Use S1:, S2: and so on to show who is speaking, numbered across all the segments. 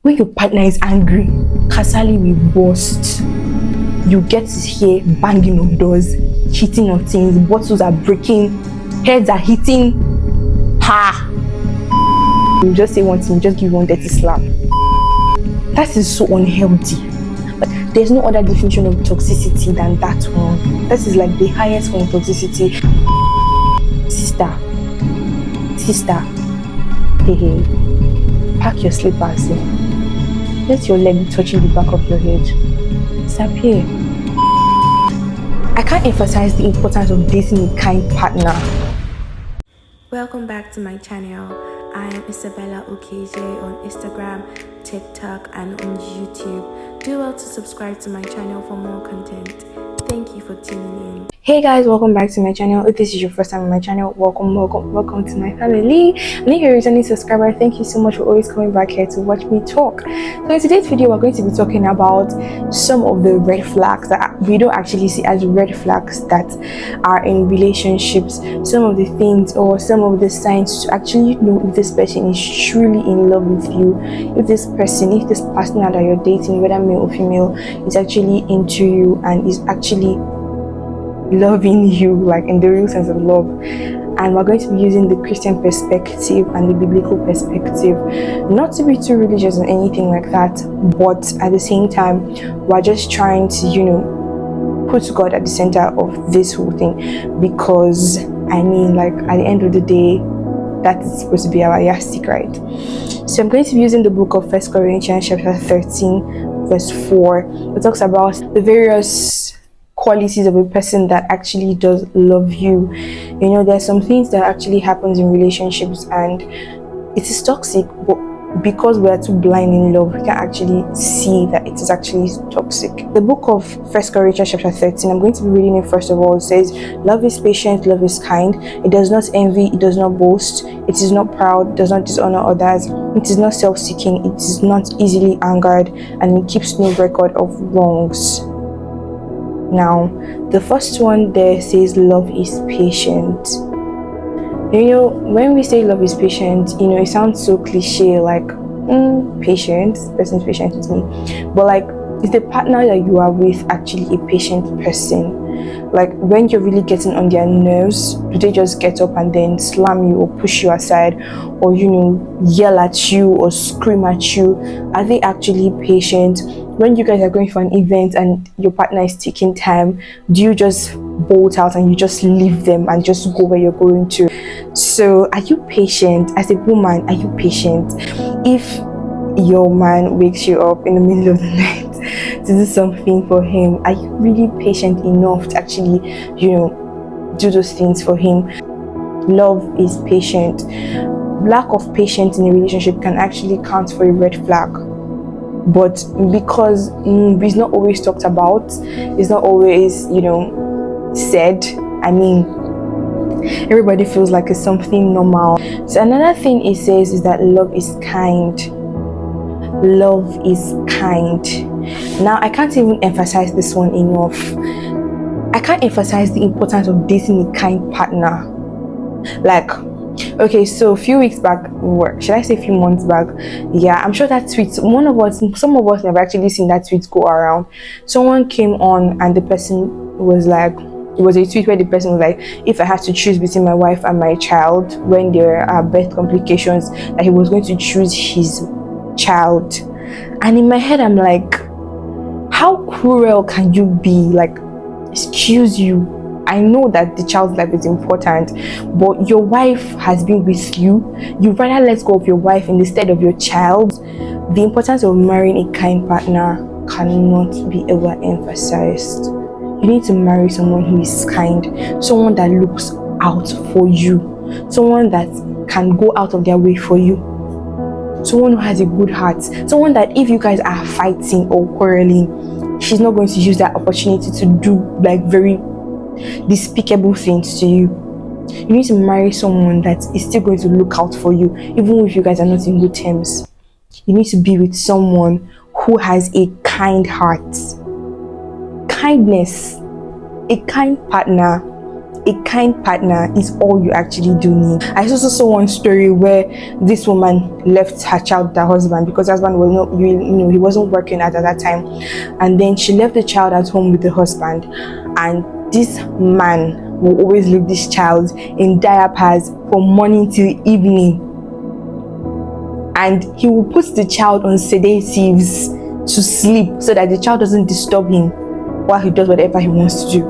S1: When your partner is angry, Kasali will burst. You get to hear banging of doors, hitting of things, bottles are breaking, heads are hitting. Ha! You just say one thing, just give one dirty slap. That is so unhealthy. But there's no other definition of toxicity than that one. That is like the highest form of toxicity. Sister, hey, pack your slippers. Let your leg be touching the back of your head. Disappear. I can't emphasize the importance of dating a kind partner.
S2: Welcome back to my channel. I am Isabella Okeje on Instagram, TikTok, and on YouTube. Do well to subscribe to my channel for more content. Thank you for tuning in.
S1: Hey guys, welcome back to my channel. If this is your first time on my channel, welcome to my family. And if you're a returning subscriber, thank you so much for always coming back here to watch me talk. So in today's video, we're going to be talking about some of the red flags that we don't actually see as red flags that are in relationships. Some of the things or some of the signs to actually know if this person is truly in love with you, if this partner that you're dating, whether male or female, is actually into you and is actually loving you, like in the real sense of love. And we're going to be using the Christian perspective and the biblical perspective, not to be too religious or anything like that, but at the same time we're just trying to put God at the center of this whole thing, because I mean, like, at the end of the day, that is supposed to be our yardstick, right? So I'm going to be using the book of 1 Corinthians chapter 13 verse 4. It talks about the various qualities of a person that actually does love you. There's some things that actually happens in relationships and it is toxic, but because we are too blind in love, we can actually see that it is actually toxic. The book of 1 Corinthians chapter 13, I'm going to be reading it first of all. It says, love is patient, love is kind, it does not envy, it does not boast, it is not proud, it does not dishonor others, it is not self-seeking, it is not easily angered, and it keeps no record of wrongs. Now, the first one there says love is patient. When we say love is patient, it sounds so cliche, like, patient, this person's patient with me. But like, is the partner that you are with actually a patient person? Like, when you're really getting on their nerves, do they just get up and then slam you or push you aside, or yell at you or scream at you? Are they actually patient? When you guys are going for an event and your partner is taking time, do you just bolt out and you just leave them and just go where you're going to? So are you patient? As a woman, are you patient? If your man wakes you up in the middle of the night to do something for him, are you really patient enough to actually do those things for him? Love is patient. Lack of patience in a relationship can actually count for a red flag, but because it's not always talked about, it's not always said, I mean, everybody feels like it's something normal. So another thing it says is that love is kind. Love is kind. Now, I can't even emphasize this one enough. I can't emphasize the importance of dating a kind partner. Like, okay, so a few weeks back, or should I say a few months back, yeah, I'm sure that tweet, some of us have actually seen that tweet go around. Someone came on and the person was like, it was a tweet where the person was like, if I had to choose between my wife and my child when there are birth complications, that he was going to choose his child. And in my head, I'm like, how cruel can you be? Like, excuse you, I know that the child's life is important, but your wife has been with you. You'd rather let go of your wife instead of your child. The importance of marrying a kind partner cannot be overemphasized. You need to marry someone who is kind, someone that looks out for you, someone that can go out of their way for you, someone who has a good heart, someone that if you guys are fighting or quarreling, she's not going to use that opportunity to do like very despicable things to you. You need to marry someone that is still going to look out for you, even if you guys are not in good terms. You need to be with someone who has a kind heart. Kindness, a kind partner a kind partner is all you actually do need. I also saw one story where this woman left her child with her husband because her husband was not really, he wasn't working at that time, and then she left the child at home with the husband, and this man will always leave this child in diapers from morning till evening, and he will put the child on sedatives to sleep so that the child doesn't disturb him while he does whatever he wants to do.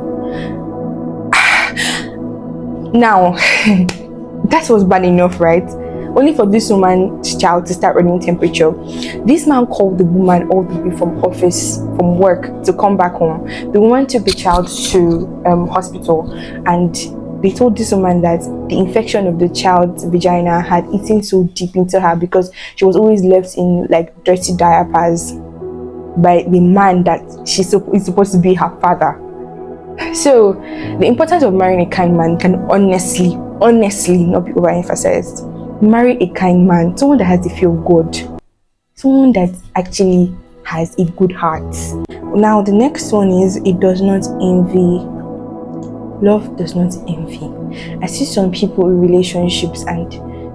S1: Now, that was bad enough, right? Only for this woman's child to start running temperature. This man called the woman all the way from from work to come back home. The woman took the child to hospital, and they told this woman that the infection of the child's vagina had eaten so deep into her because she was always left in like dirty diapers by the man that is supposed to be her father. So the importance of marrying a kind man can honestly not be overemphasized. Marry a kind man, someone that has the feel good, someone that actually has a good heart. Now the next one is, it does not envy. Love does not envy. I see some people in relationships and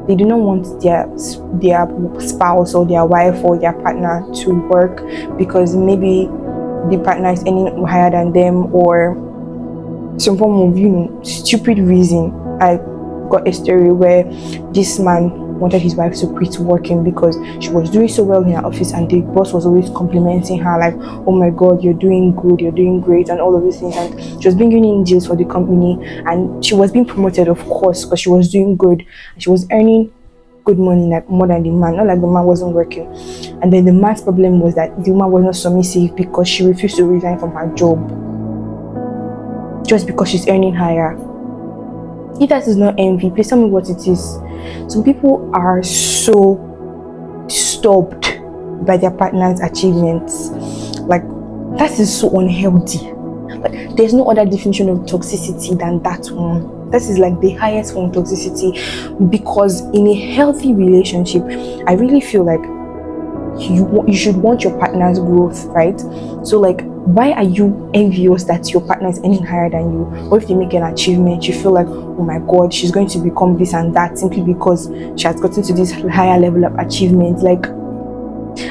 S1: they do not want their spouse or their wife or their partner to work because maybe the partner is earning higher than them, or some form of stupid reason. I got a story where this man wanted his wife to quit working because she was doing so well in her office, and the boss was always complimenting her like, oh my god, you're doing good, you're doing great, and all of these things, and she was bringing in deals for the company, and she was being promoted, of course, because she was doing good and she was earning good money, like more than the man, not like the man wasn't working. And then the man's problem was that the woman was not submissive because she refused to resign from her job just because she's earning higher. If that is not envy, please tell me what it is. Some people are so disturbed by their partner's achievements. Like, that is so unhealthy. Like, there's no other definition of toxicity than that one. That is like the highest form of toxicity, because in a healthy relationship, I really feel like you should want your partner's growth, right? So like, why are you envious that your partner is earning higher than you? Or if they make an achievement, you feel like, oh my god, she's going to become this and that simply because she has gotten to this higher level of achievement. Like,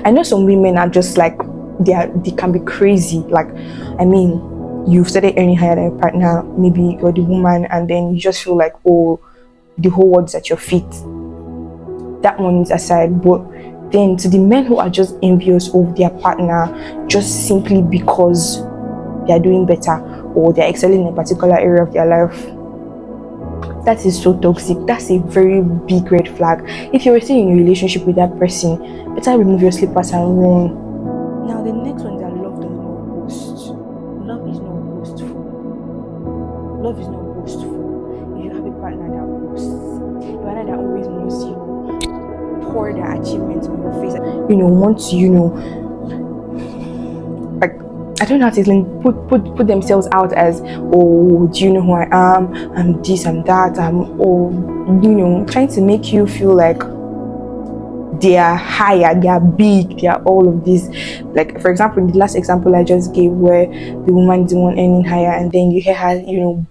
S1: I know some women are just like, they can be crazy. Like, I mean, you've started earning higher than your partner, maybe you're the woman, and then you just feel like, oh, the whole world is at your feet. That one is aside. But then to the men who are just envious of their partner just simply because they are doing better or they're excelling in a particular area of their life, that is so toxic. That's a very big red flag. If you're still in a relationship with that person, better remove your slippers and run. Now the next one is that love does not boast. Love is not boastful. Love is not boastful. If you have a partner that boasts, a partner that always knows you, pour their achievements on your face, want to, like, I don't know how to explain, put themselves out as, oh, do you know who I am? I'm this, I'm that, trying to make you feel like they are higher, they are big, they are all of this. Like, for example, in the last example I just gave, where the woman is the one earning higher, and then you hear her,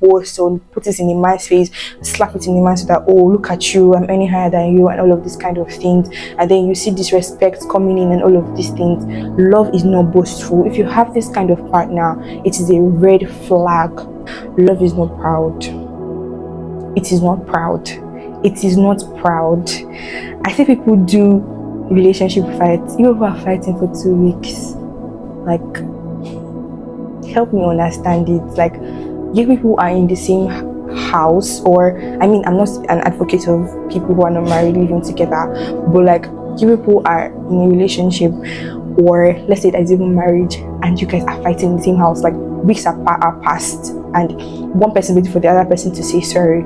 S1: boast or put it in the man's face, slap it in the man so that, oh, look at you, I'm earning higher than you, and all of these kind of things. And then you see disrespect coming in and all of these things. Love is not boastful. If you have this kind of partner, it is a red flag. Love is not proud. It is not proud. It is not proud. I see people do relationship fights. You who are fighting for 2 weeks. Like, help me understand it. Like, you people are in the same house, or I mean, I'm not an advocate of people who are not married living together, but like, you people are in a relationship, or let's say there's even marriage, and you guys are fighting in the same house. Like, weeks are passed, and one person waiting for the other person to say sorry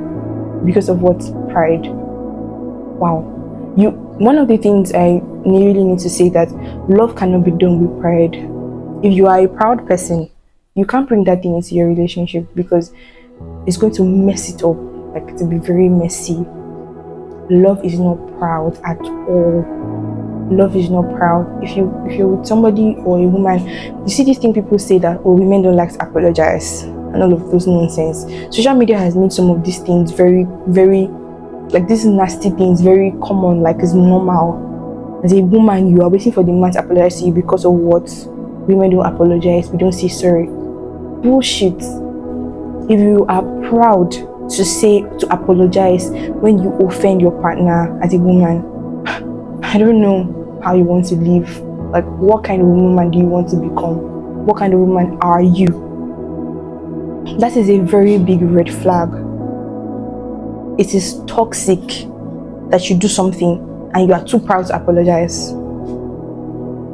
S1: because of what? Pride. Wow. One of the things I really need to say, that love cannot be done with pride. If you are a proud person, you can't bring that thing into your relationship, because it's going to mess it up. Like, to be very messy. Love is not proud at all. Love is not proud. If you're with somebody or a woman, you see this thing people say that, oh, women don't like to apologize. and all of those nonsense. Social media has made some of these things very, very, like these nasty things very common, like it's normal. As a woman, you are waiting for the man to apologize to you because of what? Women don't apologize, we don't say sorry. Bullshit. If you are proud to apologize when you offend your partner as a woman, I don't know how you want to live. Like, what kind of woman do you want to become? What kind of woman are you? That is a very big red flag. It is toxic that you do something and you are too proud to apologize.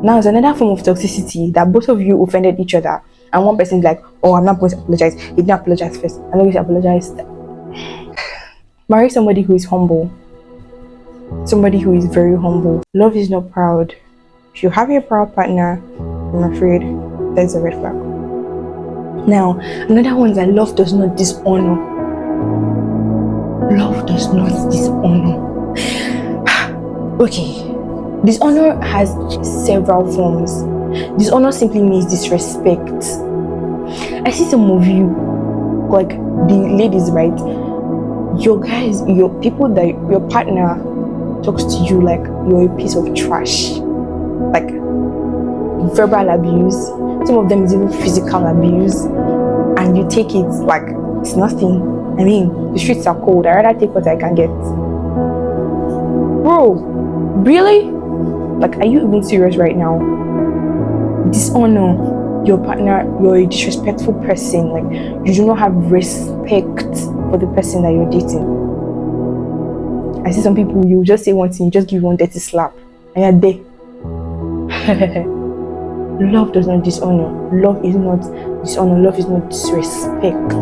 S1: Now, it's another form of toxicity that both of you offended each other, and one person is like, oh, I'm not going to apologize. He didn't apologize first. I'm not going to apologize. Marry somebody who is humble. Somebody who is very humble. Love is not proud. If you have a proud partner, I'm afraid there's a red flag. Now, another one is that love does not dishonor. Love does not dishonor. Okay. Dishonor has several forms. Dishonor simply means disrespect. I see some of you, like the ladies, right? Your guys, your people that your partner talks to you like you're a piece of trash. Like verbal abuse. Some of them is even physical abuse. And you take it like it's nothing. I mean, the streets are cold. I'd rather take what I can get. Bro, really? Like, are you even serious right now? Dishonor your partner, you're a disrespectful person. Like, you do not have respect for the person that you're dating. I see some people, you just say one thing, you just give one dirty slap, and you're there. Love does not dishonor. Love is not dishonor. Love is not disrespect.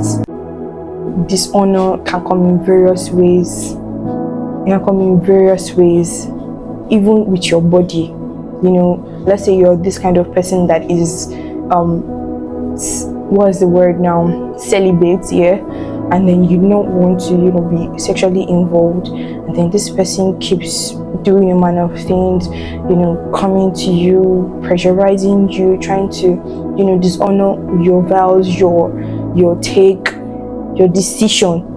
S1: Dishonor can come in various ways. It can come in various ways. Even with your body, you know, let's say you're this kind of person that is what's the word now, celibate, yeah, and then you don't want to, you know, be sexually involved, and then this person keeps doing a manner of things, you know, coming to you, pressurizing you, trying to, you know, dishonor your vows, your take, your decision.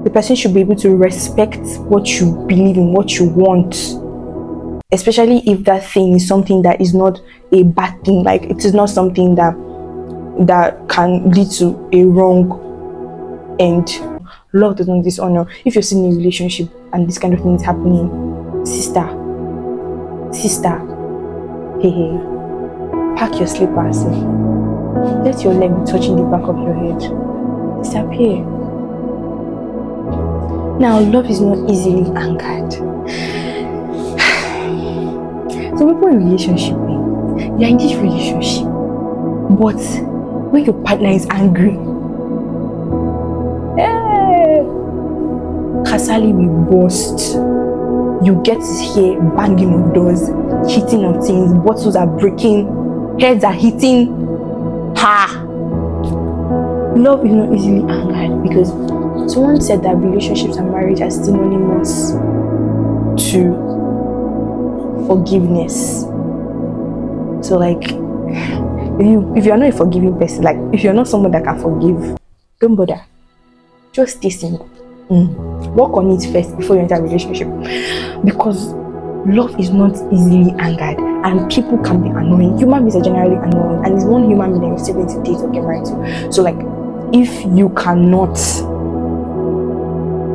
S1: The person should be able to respect what you believe in, what you want, especially if that thing is something that is not a bad thing. Like, it is not something that can lead to a wrong end. Love does not dishonor. If you're still in a relationship and this kind of thing is happening, sister, hey, pack your slippers. Let your leg be touching the back of your head. Disappear. Now, love is not easily angered. Some people in relationship, they are in this relationship, but when your partner is angry, Kasali will burst. You get to hear banging of doors, hitting of things, bottles are breaking, heads are hitting. Ha! Love is not easily angered, because someone said that relationships and marriage are synonymous to forgiveness. So, like, if you're not a forgiving person, like if you're not someone that can forgive, don't bother. Just stay single. Work on it first before you enter a relationship, because love is not easily angered, and people can be annoying. Human beings are generally annoying, and it's one human being that you're still going to date or get married to. So, like, if you cannot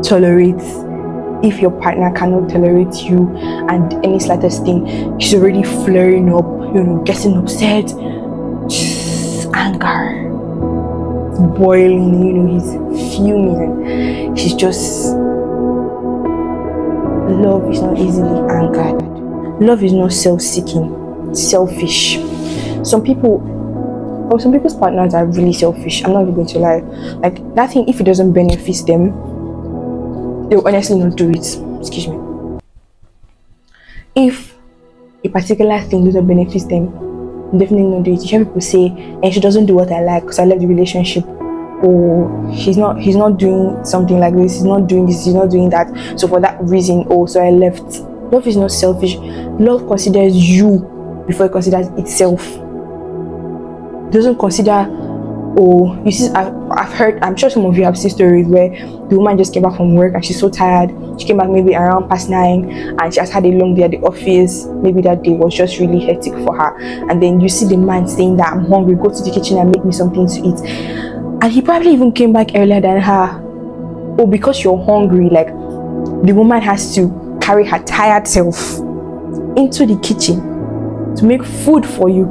S1: tolerate, if your partner cannot tolerate you and any slightest thing, he's already flaring up, you know, getting upset, just anger, boiling, you know, he's fuming, and he's just, love is not easily angered. Love is not self-seeking, selfish. Some people's partners are really selfish. I'm not even going to lie. Like, that thing, if it doesn't benefit them, they'll honestly not do it. Excuse me. If a particular thing doesn't benefit them, definitely not do it. You hear people say, and she doesn't do what I like because I left the relationship, or he's not doing something like this, he's not doing this, he's not doing that, so for that reason, oh, so I left. Love is not selfish. Love considers you before it considers itself. It doesn't consider Or you see, I've heard, I'm sure some of you have seen stories where the woman just came back from work and she's so tired. She came back maybe around past 9 and she has had a long day at the office. Maybe that day was just really hectic for her. And then you see the man saying that, I'm hungry, go to the kitchen and make me something to eat. And he probably even came back earlier than her. Oh, because you're hungry, like the woman has to carry her tired self into the kitchen to make food for you.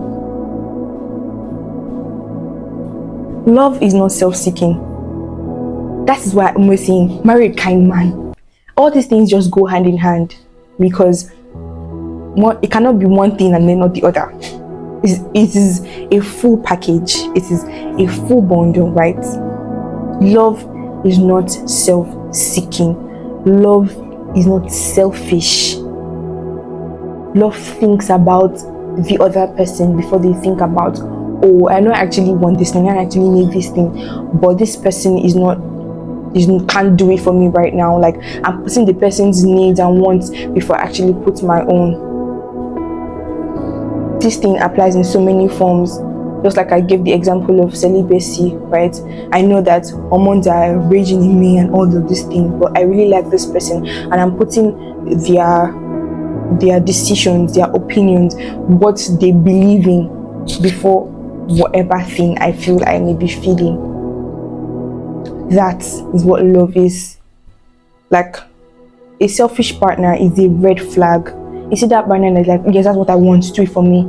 S1: Love is not self-seeking. That is why I'm always saying, marry a kind man. All these things just go hand in hand, because it cannot be one thing and then not the other. It is a full package. It is a full bundle, right? Love is not self-seeking. Love is not selfish. Love thinks about the other person before they think about, oh, I know I actually want this thing, I actually need this thing, but this person can't do it for me right now. Like, I'm putting the person's needs and wants before I actually put my own. This thing applies in so many forms. Just like I gave the example of celibacy, right? I know that hormones are raging in me and all of these things, but I really like this person, and I'm putting their decisions, their opinions, what they believe in before whatever thing I feel I may be feeling. That is what love is. Like, a selfish partner is a red flag. You see that partner is like, yes, that's what I want, do it for me,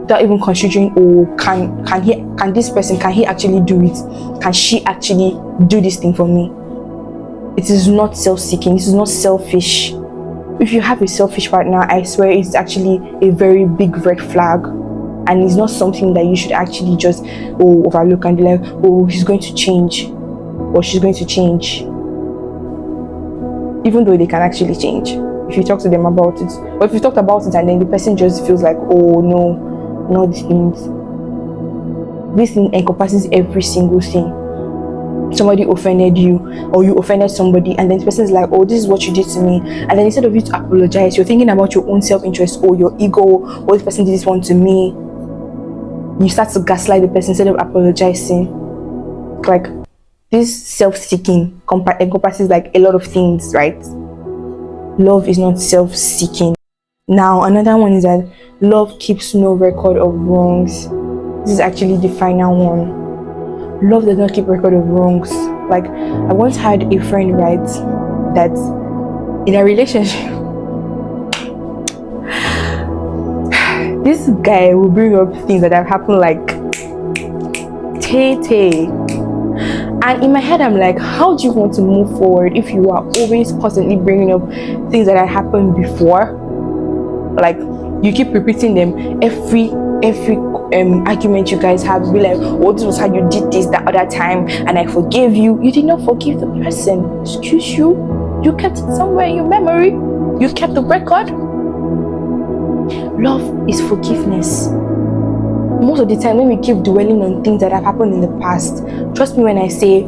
S1: without even considering, oh, can this person, can he actually do it? Can she actually do this thing for me? It is not self-seeking. This is not selfish. If you have a selfish partner, I swear it's actually a very big red flag, and it's not something that you should actually just overlook and be like, oh, he's going to change or she's going to change, even though they can actually change if you talk to them about it. But if you talked about it and then the person just feels like, oh no, not these things. This thing encompasses every single thing. Somebody offended you, or you offended somebody, and then the person is like, oh, this is what you did to me, and then instead of you to apologize, you're thinking about your own self-interest or your ego, or this person did this one to me. You start to gaslight the person instead of apologizing. Like, this self-seeking encompasses like a lot of things, right? Love is not self-seeking. Now, another one is that love keeps no record of wrongs. This is actually the final one. Love does not keep record of wrongs. Like, I once had a friend, right, that in a relationship, this guy will bring up things that have happened like tay. And in my head, I'm like, how do you want to move forward if you are always constantly bringing up things that had happened before? Like, you keep repeating them every argument you guys have. Be like, oh, this was how you did this that other time, and I forgave you. You did not forgive the person. Excuse you? You kept it somewhere in your memory. You kept the record. Love is forgiveness. Most of the time when we keep dwelling on things that have happened in the past, trust me when I say,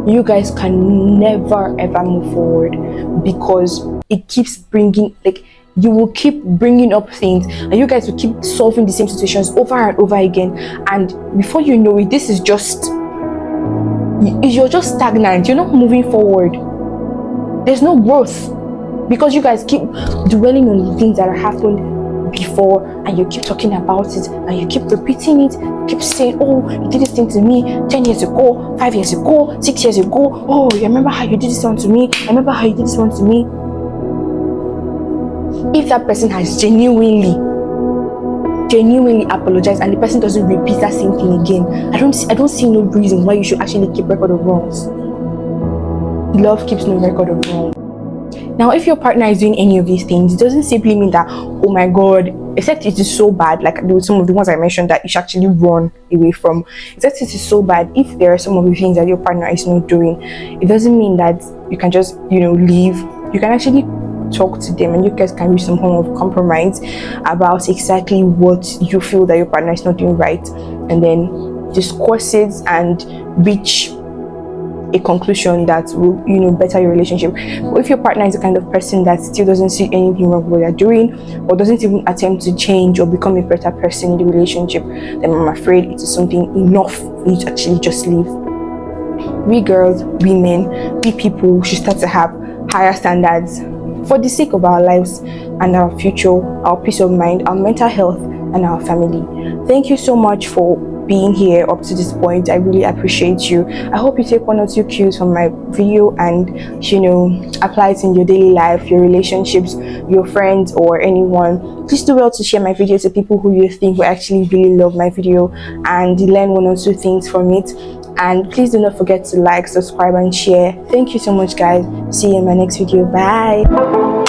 S1: you guys can never ever move forward, because it keeps bringing, like, you will keep bringing up things and you guys will keep solving the same situations over and over again, and before you know it, this is just, you're just stagnant. You're not moving forward. There's no growth, because you guys keep dwelling on the things that have happened before, and you keep talking about it and you keep repeating it. You keep saying, oh, you did this thing to me 10 years ago, 5 years ago, 6 years ago. Oh, you remember how you did this one to me? I remember how you did this one to me. If that person has genuinely apologized and the person doesn't repeat that same thing again, I don't see no reason why you should actually keep record of wrongs. Love keeps no record of wrongs. Now, if your partner is doing any of these things, it doesn't simply mean that, oh my god, except it is so bad, like some of the ones I mentioned that you should actually run away from. Except it is so bad, if there are some of the things that your partner is not doing, it doesn't mean that you can just, leave. You can actually talk to them and you guys can reach some form of compromise about exactly what you feel that your partner is not doing right, and then discuss it and reach a conclusion that will, better your relationship. But if your partner is the kind of person that still doesn't see anything wrong with what you're doing, or doesn't even attempt to change or become a better person in the relationship, then I'm afraid it is something enough for you to actually just leave. We girls, we men, we people should start to have higher standards for the sake of our lives and our future, our peace of mind, our mental health, and our family. Thank you so much for being here up to this point. I really appreciate you. I hope you take 1 or 2 cues from my video and apply it in your daily life, your relationships, your friends, or anyone. Please do well to share my video to people who you think will actually really love my video and learn 1 or 2 things from it. And please do not forget to like, subscribe, and share. Thank you so much, guys. See you in my next video. Bye.